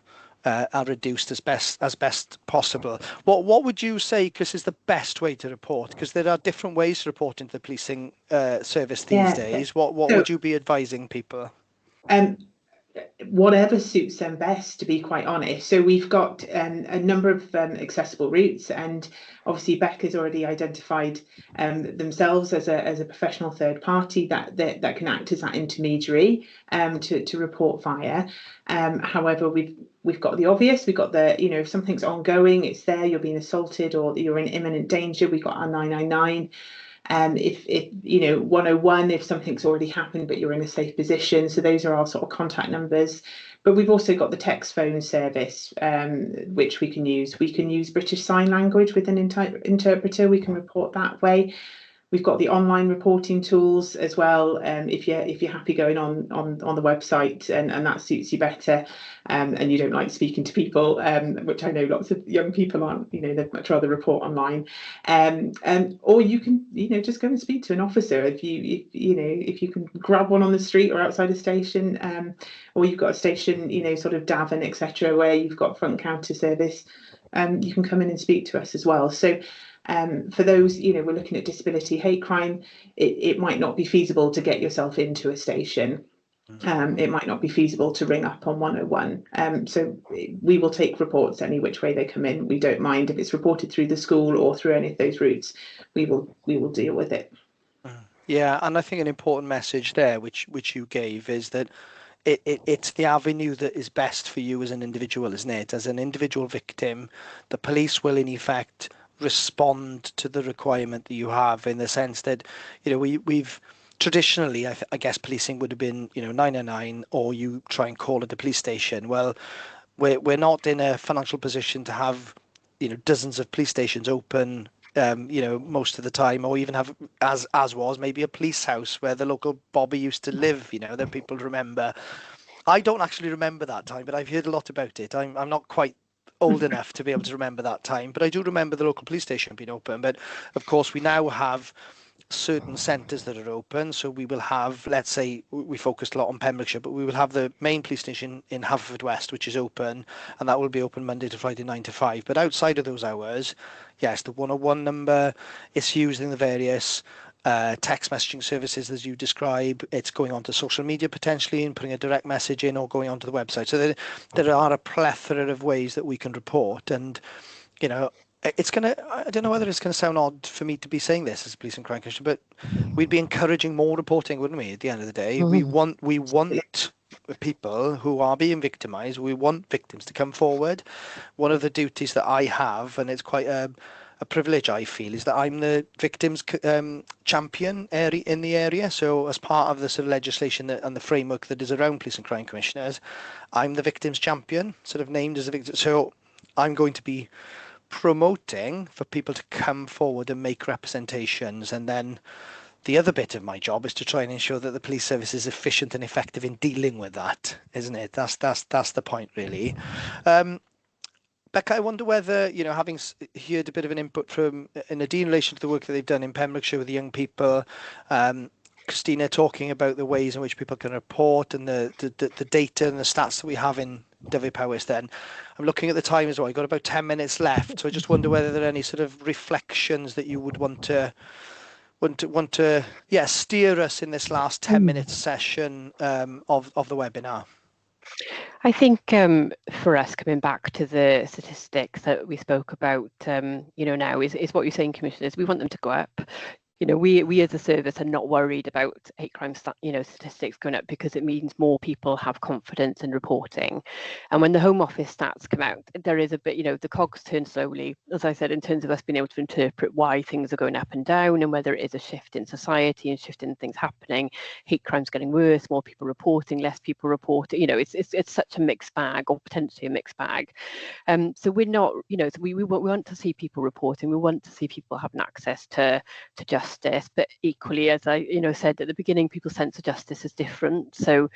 reduced as best possible. What would you say, Chris, is the best way to report? Because there are different ways to report into the policing service these days. What would you be advising people? Whatever suits them best, to be quite honest. So we've got a number of accessible routes, and obviously Becca's already identified themselves as a professional third party that can act as that intermediary to report via. However, we've got the obvious. We've got the, if something's ongoing, it's there, you're being assaulted or you're in imminent danger, we've got our 999. If 101, if something's already happened but you're in a safe position. So those are our sort of contact numbers. But we've also got the text phone service, which we can use. We can use British Sign Language with an interpreter. We can report that way. We've got the online reporting tools as well. If you're happy going on the website and that suits you better, and you don't like speaking to people, which I know lots of young people aren't. They'd much rather report online. Or you can just go and speak to an officer if you can grab one on the street or outside a station, or you've got a station sort of Davin, etc., where you've got front counter service. You can come in and speak to us as well. So. For those, we're looking at disability hate crime, it might not be feasible to get yourself into a station. It might not be feasible to ring up on 101. So we will take reports any which way they come in. We don't mind if it's reported through the school or through any of those routes. We will deal with it. Yeah, and I think an important message there, which you gave, is that it's the avenue that is best for you as an individual, isn't it? As an individual victim, the police will in effect respond to the requirement that you have, in the sense that we've traditionally, I guess policing would have been 999, or you try and call at the police station. Well, we're not in a financial position to have dozens of police stations open most of the time, or even have as was maybe a police house where the local Bobby used to live, that people remember. I don't actually remember that time, but I've heard a lot about it. I'm not quite old enough to be able to remember that time, but I do remember the local police station being open. But of course we now have certain centres that are open, so we will have, let's say we focused a lot on Pembrokeshire, but we will have the main police station in Haverfordwest, which is open, and that will be open Monday to Friday 9 to 5. But outside of those hours, yes, the 101 number is used in the various text messaging services as you describe. It's going on to social media potentially and putting a direct message in, or going onto the website. So there are a plethora of ways that we can report. And it's going to, I don't know whether it's going to sound odd for me to be saying this as a police and crime commissioner, but we'd be encouraging more reporting, wouldn't we? At the end of the day, we want people who are being victimised. We want victims to come forward. One of the duties that I have, and it's quite a privilege I feel, is that I'm the victims champion in the area. So as part of the sort of legislation and the framework that is around police and crime commissioners, I'm the victims champion, sort of named as a victim. So I'm going to be promoting for people to come forward and make representations, and then the other bit of my job is to try and ensure that the police service is efficient and effective in dealing with that, isn't it? That's the point, really. Becca, I wonder whether, having heard a bit of an input from Nadine in relation to the work that they've done in Pembrokeshire with the young people, Christina talking about the ways in which people can report, and the data and the stats that we have in Dyfed-Powys, then I'm looking at the time as well. I've got about 10 minutes left, so I just wonder whether there are any sort of reflections that you would want to steer us in this last 10-minute session of the webinar. I think for us, coming back to the statistics that we spoke about, now is what you're saying, commissioners. We want them to go up. we as a service are not worried about hate crime statistics going up, because it means more people have confidence in reporting. And when the Home Office stats come out, there is a bit, the cogs turn slowly, as I said, in terms of us being able to interpret why things are going up and down, and whether it is a shift in society and shift in things happening. Hate crime's getting worse, more people reporting, less people reporting. It's such a mixed bag, or potentially a mixed bag. So we're not, so we want to see people reporting. We want to see people having access to justice, but equally, as I said at the beginning, people's sense of justice is different. So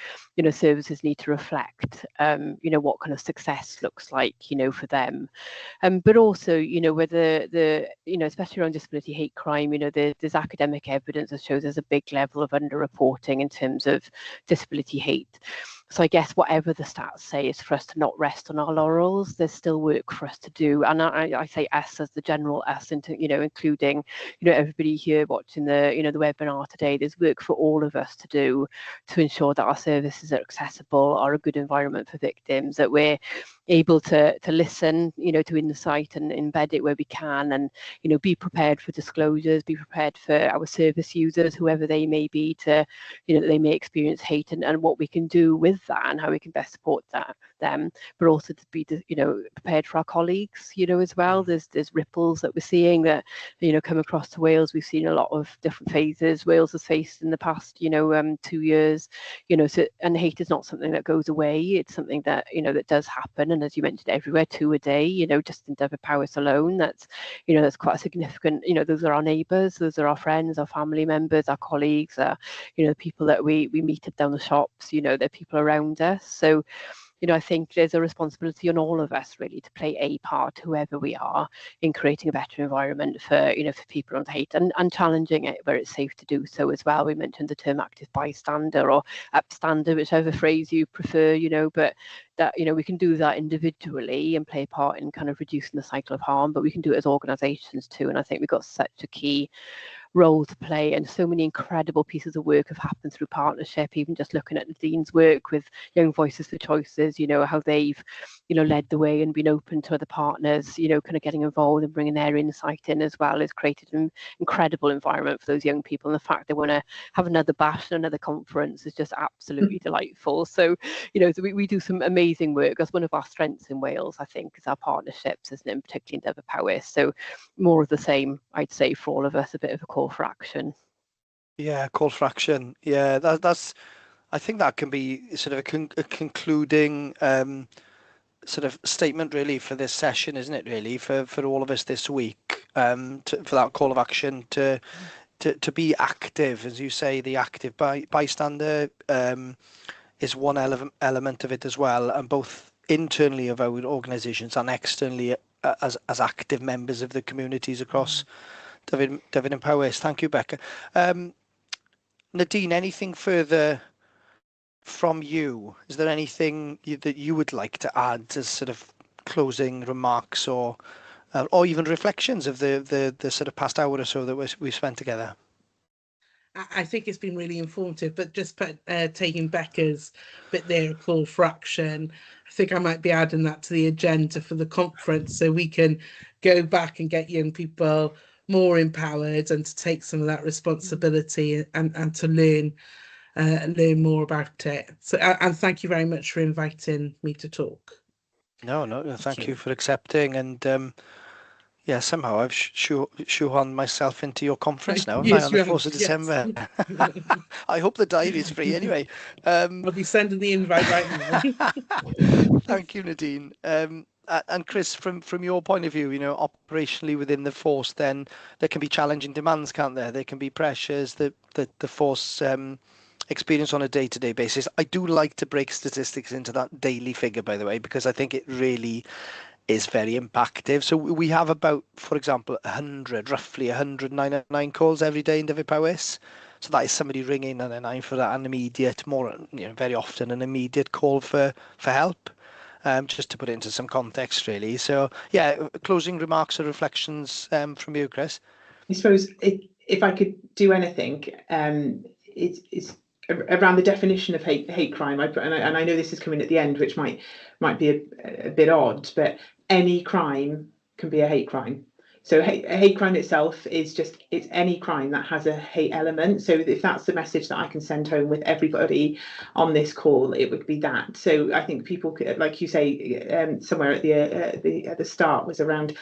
services need to reflect what kind of success looks like for them, but also whether especially around disability hate crime, there's academic evidence that shows there's a big level of underreporting in terms of disability hate. So I guess whatever the stats say is for us to not rest on our laurels. There's still work for us to do, and I say us as the general us, into including everybody here watching the the webinar today. There's work for all of us to do to ensure that our services are accessible, are a good environment for victims, that we're able to listen to insight and embed it where we can, and be prepared for disclosures, be prepared for our service users, whoever they may be, to that they may experience hate, and what we can do with that and how we can best support them, but also to be prepared for our colleagues as well. There's ripples that we're seeing that come across to Wales. We've seen a lot of different phases Wales has faced in the past 2 years, so, and hate is not something that goes away. It's something that that does happen, and as you mentioned, everywhere, 2 a day, just in Dyfed-Powys alone, that's that's quite a significant, those are our neighbours, those are our friends, our family members, our colleagues, the people that we meet down the shops, they're people around us. So I think there's a responsibility on all of us really to play a part, whoever we are, in creating a better environment for for people on hate, and challenging it where it's safe to do so as well. We mentioned the term active bystander or upstander, whichever phrase you prefer, but that we can do that individually and play a part in kind of reducing the cycle of harm, but we can do it as organisations too. And I think we've got such a key role to play, and so many incredible pieces of work have happened through partnership. Even just looking at Nadine's work with Young Voices for Choices, how they've led the way and been open to other partners, kind of getting involved and bringing their insight in as well, has created an incredible environment for those young people. And the fact they want to have another bash and another conference is just absolutely delightful. So so we do some amazing work. That's one of our strengths in Wales, I think, is our partnerships, isn't it, particularly in Dyfed-Powys. So more of the same, I'd say, for all of us, a bit of a call for action. Yeah, call for action. Yeah, that's. I think that can be sort of a concluding sort of statement really for this session, isn't it? Really, for all of us this week, for that call of action to be active, as you say, the active bystander is one element of it as well, and both internally of our organisations and externally as active members of the communities across Dyfed and Powys. Thank you, Becca. Nadine, anything further from you? Is there anything that you would like to add as sort of closing remarks, or even reflections of the sort of past hour or so that we spent together? I think it's been really informative, but just taking Becca's bit there, a call for action, I think I might be adding that to the agenda for the conference, so we can go back and get young people more empowered and to take some of that responsibility and to learn more about it. So, and thank you very much for inviting me to talk. No, thank you for accepting. And yeah, somehow I've shoehorned myself into your conference now, yes, on the 4th of December. Yes. I hope the diary is free anyway. I'll be sending the invite right now. Thank you, Nadine. And Chris, from your point of view, operationally within the force, then there can be challenging demands, can't there? There can be pressures that the force experience on a day-to-day basis. I do like to break statistics into that daily figure, by the way, because I think it really is very impactful. So we have about, for example, roughly 109 calls every day in Dyfed-Powys. So that is somebody ringing 999 for an immediate, very often an immediate call for help. Just to put it into some context, really. So, yeah, closing remarks or reflections from you, Chris? I suppose if I could do anything, it's around the definition of hate crime. And I know this is coming at the end, which might be a bit odd, but any crime can be a hate crime. So hate crime itself is it's any crime that has a hate element. So if that's the message that I can send home with everybody on this call, it would be that. So I think people could, like you say, somewhere at the start was around,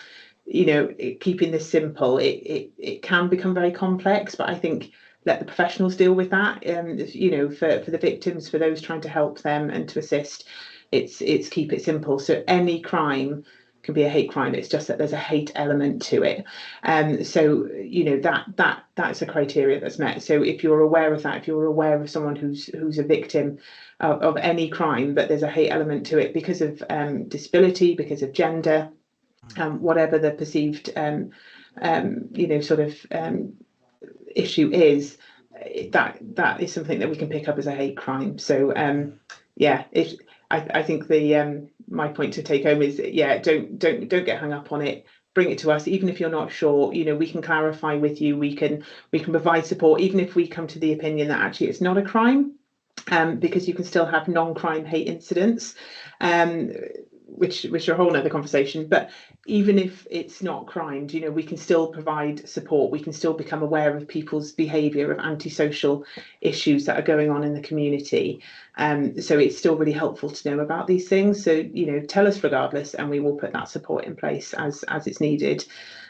keeping this simple. It can become very complex, but I think let the professionals deal with that. For the victims, for those trying to help them and to assist, it's keep it simple. So any crime can be a hate crime. It's just that there's a hate element to it. So that's a criteria that's met. So if you're aware of that, if you're aware of someone who's a victim of any crime, but there's a hate element to it because of disability, because of gender, whatever the perceived issue is, that is something that we can pick up as a hate crime. So I think my point to take home is don't get hung up on it. Bring it to us, even if you're not sure. We can clarify with you. We can provide support, even if we come to the opinion that actually it's not a crime, because you can still have non-crime hate incidents, which are a whole other conversation. But even if it's not crime, we can still provide support. We can still become aware of people's behaviour, of antisocial issues that are going on in the community. So it's still really helpful to know about these things. So tell us regardless, and we will put that support in place as it's needed.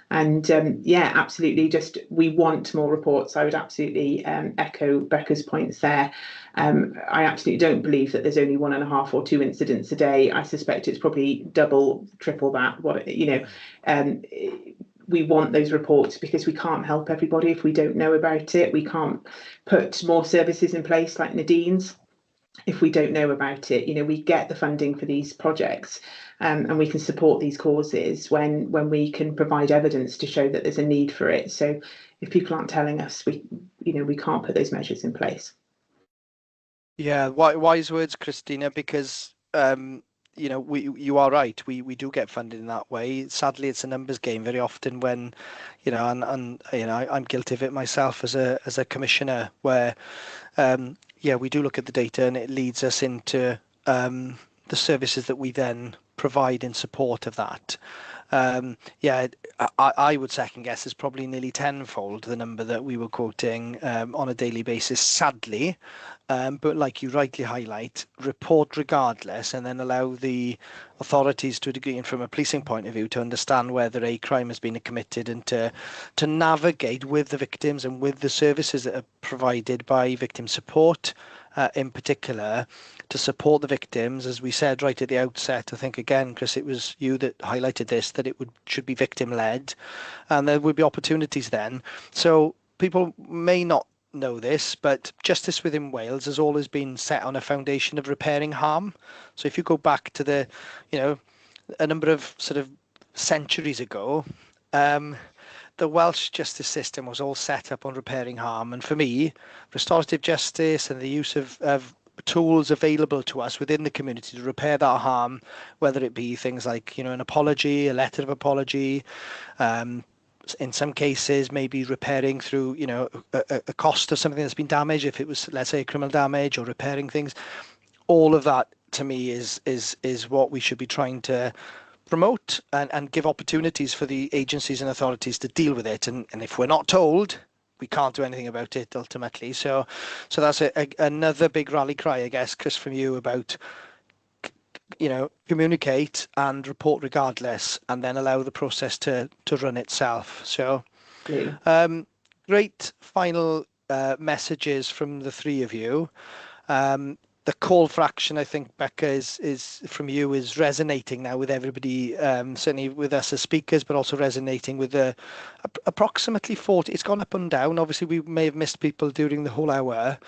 And absolutely, we want more reports. I would absolutely echo Becca's points there. I absolutely don't believe that there's only 1.5 or 2 incidents a day. I suspect it's probably double, triple that. We want those reports because we can't help everybody if we don't know about it. We can't put more services in place like Nadine's if we don't know about it. We get the funding for these projects, and we can support these causes when we can provide evidence to show that there's a need for it. So if people aren't telling us, we can't put those measures in place. Yeah, wise words, Christina, because you are right. We do get funded in that way. Sadly, it's a numbers game very often when, and I'm guilty of it myself as a commissioner, where we do look at the data and it leads us into the services that we then provide in support of that. I would second guess it's probably nearly tenfold the number that we were quoting on a daily basis, sadly. But like you rightly highlight, report regardless, and then allow the authorities to a degree, and from a policing point of view, to understand whether a crime has been committed and to navigate with the victims and with the services that are provided by victim support, in particular, to support the victims. As we said right at the outset, I think again, Chris, it was you that highlighted this, that it should be victim-led, and there would be opportunities then. So people may not know this, but justice within Wales has always been set on a foundation of repairing harm. So if you go back to a number of sort of centuries ago, the Welsh justice system was all set up on repairing harm. And for me, restorative justice and the use of tools available to us within the community to repair that harm, whether it be things like, an apology, a letter of apology, in some cases, maybe repairing through, a cost of something that's been damaged, if it was, let's say, criminal damage, or repairing things. All of that, to me, is what we should be trying to promote and give opportunities for the agencies and authorities to deal with it. And if we're not told, we can't do anything about it ultimately. So that's another big rally cry, I guess, Chris, from you about, communicate and report regardless, and then allow the process to run itself. So great final messages from the three of you. The call for action, I think, Becca, is from you, is resonating now with everybody, certainly with us as speakers, but also resonating with approximately 40. It's gone up and down. Obviously, we may have missed people during the whole hour.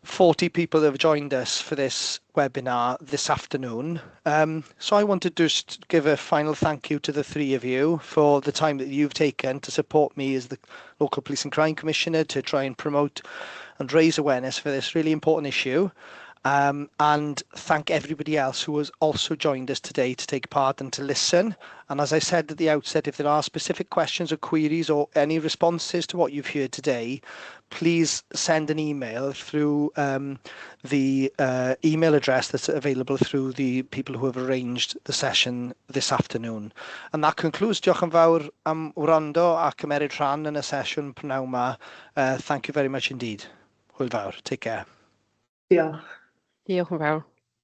40 people have joined us for this webinar this afternoon. So I wanted to just give a final thank you to the three of you for the time that you've taken to support me as the local police and crime commissioner, to try and promote and raise awareness for this really important issue. And thank everybody else who has also joined us today to take part and to listen. And as I said at the outset, if there are specific questions or queries or any responses to what you've heard today, please send an email through the email address that's available through the people who have arranged the session this afternoon. And that concludes. Diolch yn fawr am wrando a cymeriad rhan yn y sesiwn prynawn 'ma. Thank you very much indeed. Hwyl fawr. Take care. Diolch. Diolch yn fawr.